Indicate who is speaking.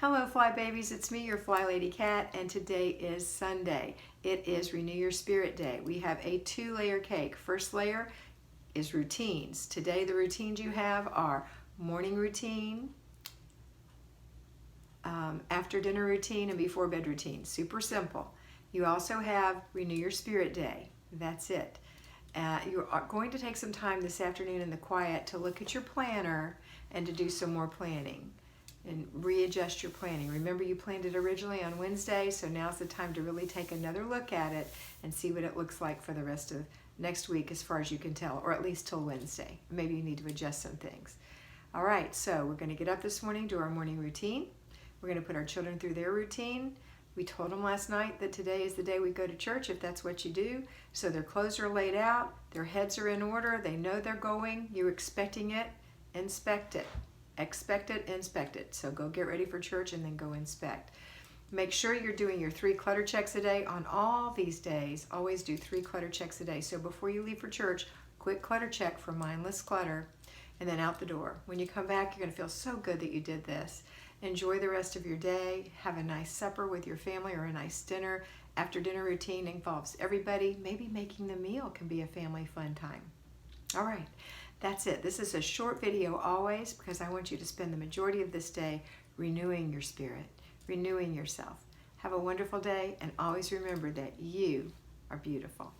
Speaker 1: Hello Fly Babies, it's me, your Flylady Kat, and today is Sunday. It is Renew Your Spirit Day. We have a 2-layer cake. First layer is routines. Today the routines you have are morning routine, after dinner routine, and before bed routine. Super simple. You also have Renew Your Spirit Day. That's it. You are going to take some time this afternoon in the quiet to look at your planner and to do some more planning and readjust your planning. Remember, you planned it originally on Wednesday, so now's the time to really take another look at it and see what it looks like for the rest of next week as far as you can tell, or at least till Wednesday. Maybe you need to adjust some things. All right, so we're going to get up this morning, do our morning routine. We're going to put our children through their routine. We told them last night that today is the day we go to church, if that's what you do. So their clothes are laid out, their heads are in order, they know they're going, you're expecting it, inspect it. Expect it, inspect it. So go get ready for church and then go inspect. Make sure you're doing your 3 clutter checks a day on all these days. Always do 3 clutter checks a day. So before you leave for church, quick clutter check for mindless clutter and then out the door. When you come back, you're going to feel so good that you did this. Enjoy the rest of your day. Have a nice supper with your family or a nice dinner. After dinner routine involves everybody. Maybe making the meal can be a family fun time. All right. That's it. This is a short video always because I want you to spend the majority of this day renewing your spirit, renewing yourself. Have a wonderful day, and always remember that you are beautiful.